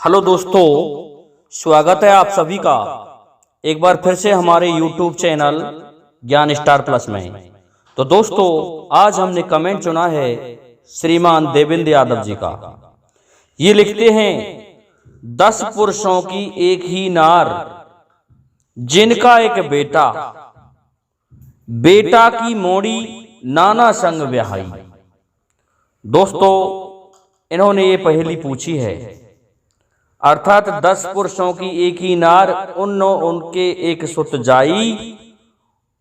Hello दोस्तों, स्वागत है आप सभी का एक बार फिर से हमारे YouTube चैनल ज्ञान स्टार प्लस में। तो दोस्तों, आज हमने कमेंट चुना है श्रीमान देवेंद्र यादव जी का। ये लिखते हैं 10 पुरुषों की एक ही नार, जिनका एक बेटा, बेटा की मोड़ी नाना संग ब्याही। दोस्तों, इन्होंने ये पहेली पूछी है, अर्थात 10 पुरुषों की एक ही नार, उनके एक सुत जाई,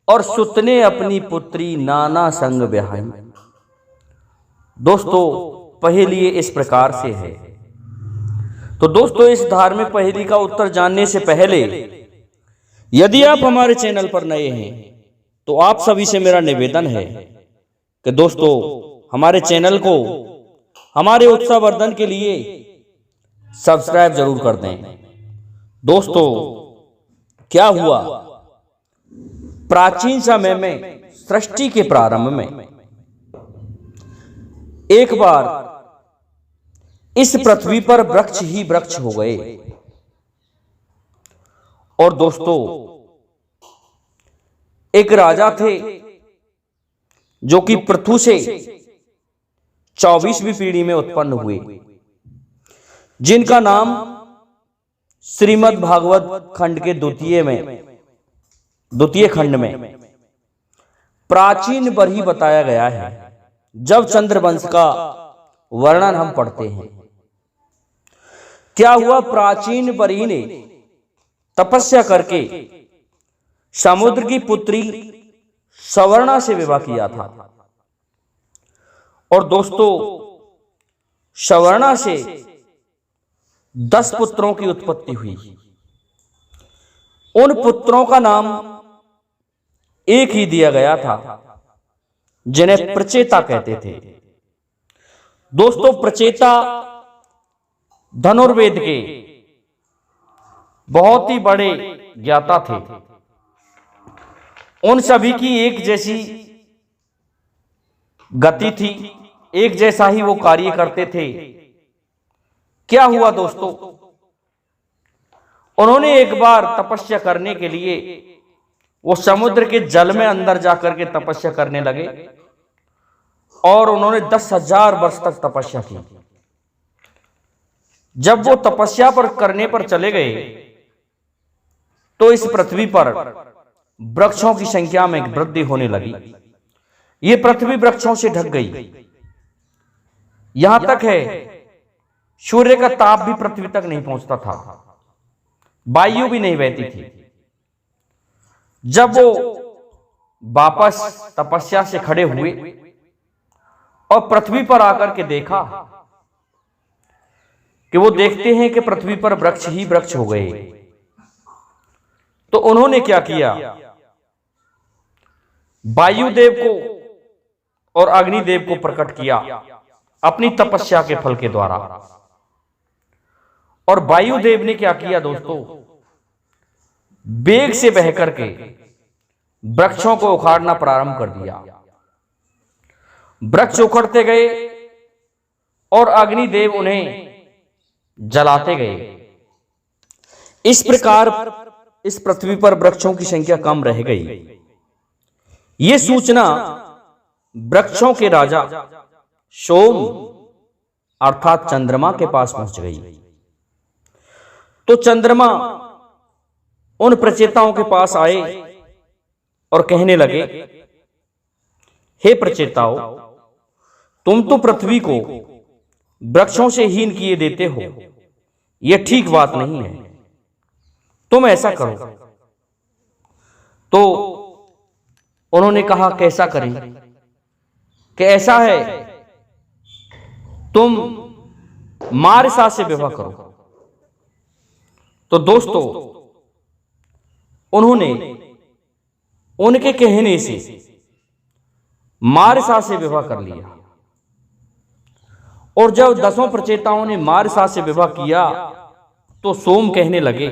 और सुत ने अपनी पुत्री नाना संग ब्याही। दोस्तों, पहेली इस प्रकार से है। तो दोस्तों, इस धार्मिक पहेली का उत्तर जानने से पहले यदि आप हमारे चैनल पर नए हैं तो आप सभी से मेरा निवेदन है कि दोस्तों, हमारे चैनल को हमारे उत्साहवर्धन के लिए सब्सक्राइब जरूर कर दें। दोस्तों, क्या हुआ, प्राचीन समय में सृष्टि के प्रारंभ में एक बार इस पृथ्वी पर वृक्ष ही वृक्ष हो गए। और दोस्तों, एक राजा थे जो कि पृथु से 24वीं पीढ़ी में उत्पन्न हुए, जिनका नाम श्रीमद् भागवत खंड के द्वितीय खंड में प्राचीन बरही बताया गया है। जब चंद्रवंश का वर्णन हम पढ़ते हैं, क्या हुआ, प्राचीन बरही ने तपस्या करके समुद्र की पुत्री सवर्णा से विवाह किया था। और दोस्तों, सवर्णा से 10 पुत्रों की उत्पत्ति हुई। उन पुत्रों का नाम एक ही दिया गया था, जिन्हें प्रचेता कहते थे। दोस्तों, प्रचेता धनुर्वेद के बहुत ही बड़े ज्ञाता थे। उन सभी की एक जैसी गति थी, एक जैसा ही वो कार्य करते थे। क्या हुआ दोस्तों, उन्होंने एक बार तपस्या करने के लिए वो समुद्र के जल में अंदर जाकर के तपस्या करने लगे, और उन्होंने 10,000 वर्ष तक तपस्या की। जब वो तपस्या पर करने पर चले गए तो इस पृथ्वी पर वृक्षों की संख्या में वृद्धि होने लगी। ये पृथ्वी वृक्षों से ढक गई। यहां तक है, सूर्य का ताप भी पृथ्वी तक नहीं पहुंचता था, वायु भी नहीं बहती थी। जब वो वापस तपस्या से खड़े हुए और पृथ्वी पर आकर के देखा कि वो देखते हैं कि पृथ्वी पर वृक्ष ही वृक्ष हो गए, तो उन्होंने क्या किया, वायुदेव को और अग्निदेव को प्रकट किया अपनी तपस्या के फल के द्वारा। और वायुदेव ने क्या किया दोस्तों, वेग से बह करके वृक्षों को उखाड़ना प्रारंभ कर दिया। वृक्ष उखड़ते गए और अग्निदेव उन्हें जलाते गए। इस प्रकार इस पृथ्वी पर वृक्षों की संख्या कम रह गई। यह सूचना वृक्षों के राजा सोम अर्थात चंद्रमा के पास पहुंच गई। तो चंद्रमा उन प्रचेताओं के पास आए और कहने लगे, हे प्रचेताओं, तुम तो पृथ्वी को वृक्षों से हीन किए देते हो, यह ठीक बात नहीं है। तुम ऐसा करो। तो उन्होंने कहा, कैसा करें? कि ऐसा है, तुम मारिसा से विवाह करो। तो दोस्तों, उन्होंने उनके कहने से मारिसा से विवाह कर लिया। और जब 10 प्रचेताओं ने मारिसा से विवाह किया तो सोम कहने लगे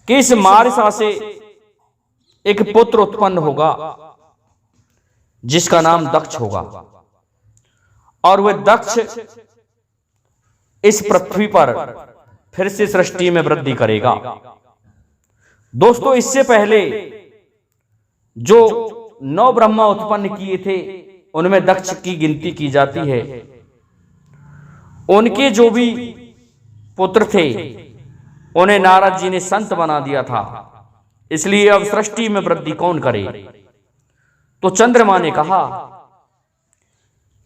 कि इस मारिसा से एक पुत्र उत्पन्न होगा जिसका नाम दक्ष होगा, और वह दक्ष इस पृथ्वी पर फिर से सृष्टि में वृद्धि करेगा। दोस्तों, इससे पहले जो 9 ब्रह्मा उत्पन्न किए थे उनमें दक्ष की गिनती की जाती है। उनके जो भी पुत्र थे उन्हें नारद जी ने संत बना दिया था। इसलिए अब सृष्टि में वृद्धि कौन करे? तो चंद्रमा ने कहा,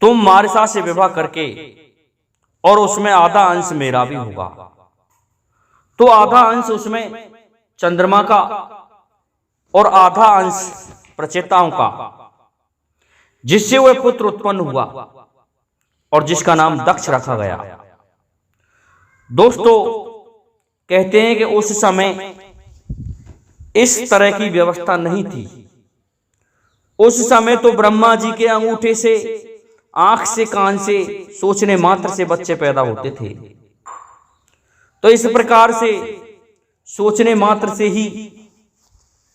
तुम मारिसा से विवाह करके और उसमें आधा अंश मेरा भी होगा। तो आधा अंश उसमें चंद्रमा का और आधा अंश प्रचेताओं का, जिससे वह पुत्र उत्पन्न हुआ और जिसका नाम दक्ष रखा गया। दोस्तों, कहते हैं कि उस समय इस तरह की व्यवस्था नहीं थी। उस समय तो ब्रह्मा जी के अंगूठे से, आंख से, कान से, सोचने मात्र से बच्चे पैदा होते थे। तो इस प्रकार से सोचने मात्र से ही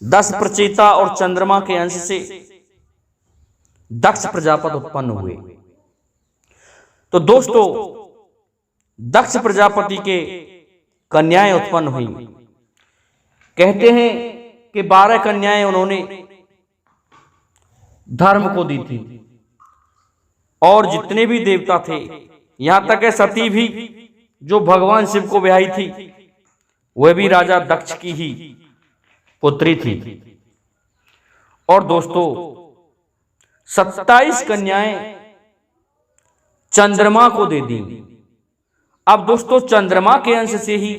10 प्रचेता और चंद्रमा के अंश से दक्ष प्रजापति उत्पन्न हुए। तो दोस्तों, दक्ष प्रजापति के कन्याएं उत्पन्न हुई। कहते हैं कि 12 कन्याएं उन्होंने धर्म को दी थी और जितने भी देवता थे, यहां तक है सती भी जो भगवान शिव को ब्याही थी, वह भी राजा दक्ष की ही पुत्री थी। और दोस्तों, 27 कन्याएं चंद्रमा को दे दी। अब दोस्तों, चंद्रमा के अंश से ही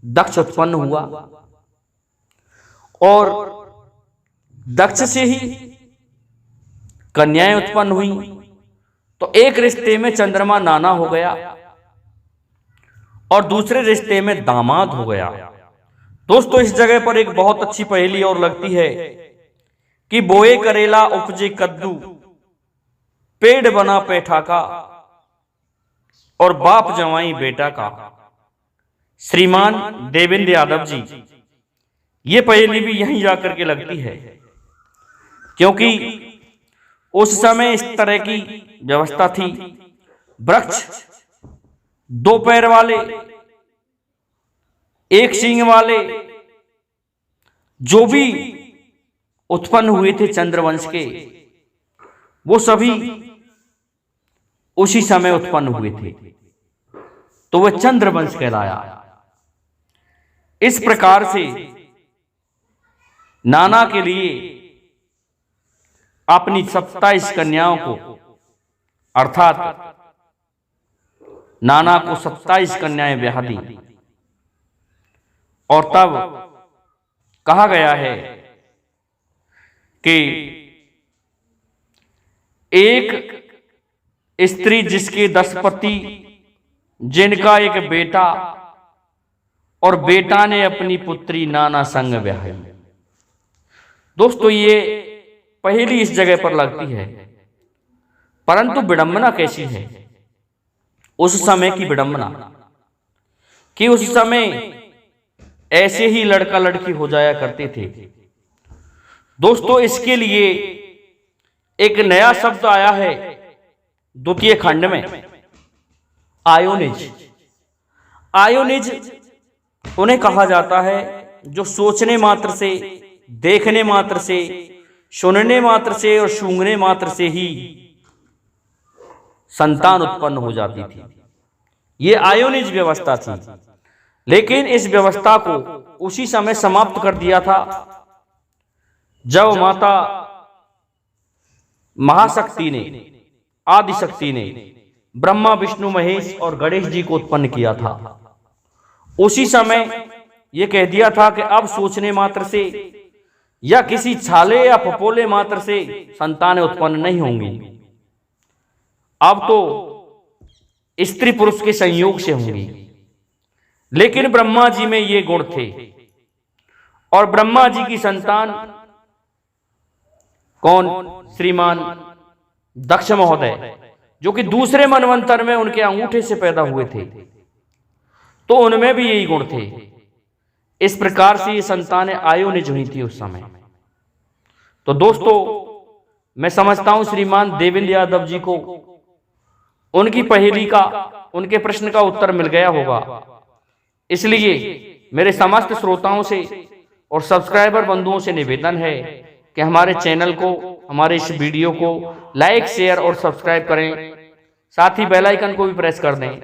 दक्ष उत्पन्न हुआ और दक्ष से ही कन्याएं उत्पन्न हुई। तो एक रिश्ते में चंद्रमा नाना हो गया और दूसरे रिश्ते में दामाद हो गया। दोस्तों, इस जगह पर एक बहुत अच्छी पहेली और लगती है कि बोए करेला उपजे कद्दू, पेड़ बना पेठा का और बाप जवाई बेटा का। श्रीमान देवेंद्र यादव जी, ये पहेली भी यहीं जाकर के लगती है, क्योंकि उस समय इस तरह की व्यवस्था थी। वृक्ष 2 पैर वाले, 1 सींग वाले जो भी उत्पन्न हुए थे चंद्रवंश के, वो सभी उसी समय उत्पन्न हुए थे। तो वह चंद्रवंश कहलाया। इस प्रकार से नाना के लिए अपनी 27 कन्याओं को, अर्थात नाना को 27 कन्याएं ब्याह दी। और तब कहा गया है कि एक स्त्री जिसके 10 पति, जिनका एक बेटा, और बेटा ने अपनी पुत्री नाना संग ब्याही। दोस्तों, ये पहेली इस जगह पर लगती है, परंतु विडंबना कैसी है उस समय की विडंबना, कि उस समय ऐसे ही लड़का लड़की हो जाया करते थे। दोस्तों, इसके लिए एक नया शब्द आया है द्वितीय खंड में, आयोनिज। आयोनिज उन्हें कहा जाता है जो सोचने मात्र से, देखने मात्र से, सुनने मात्र से और सूंघने मात्र से ही संतान उत्पन्न हो जाती थी। यह आयोनिज व्यवस्था थी। लेकिन इस व्यवस्था को उसी समय समाप्त कर दिया था जब माता महाशक्ति ने, आदिशक्ति ने ब्रह्मा, विष्णु, महेश और गणेश जी को उत्पन्न किया था। उसी समय यह कह दिया था कि अब सोचने मात्र से या किसी छाले या फपोले मात्र से संतानें उत्पन्न नहीं होंगी। अब तो स्त्री पुरुष के संयोग से होंगी। लेकिन ब्रह्मा जी में ये गुण थे और ब्रह्मा जी की संतान कौन? श्रीमान दक्ष महोदय, जो कि दूसरे मनवंतर में उनके अंगूठे से पैदा हुए थे, तो उनमें भी यही गुण थे। इस प्रकार से ये संतानें आयोनिज हुई थी उस समय। तो दोस्तों, मैं समझता हूं श्रीमान देवेंद्र यादव जी को उनकी पहेली का, उनके प्रश्न का उत्तर मिल गया होगा। इसलिए मेरे समस्त श्रोताओं से और सब्सक्राइबर बंधुओं से निवेदन है कि हमारे चैनल को, हमारे इस वीडियो को लाइक, शेयर और सब्सक्राइब करें। साथ ही बेल आइकन को भी प्रेस कर दें,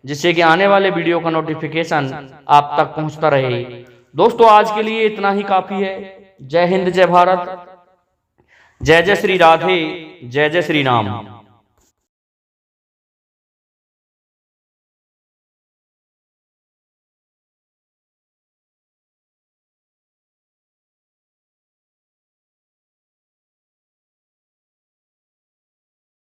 जिससे कि आने वाले वीडियो का नोटिफिकेशन आप तक पहुंचता रहे। दोस्तों, आज के लिए इतना ही काफी है। जय हिंद, जय भारत, जय जय श्री राधे, जय जय श्री राम।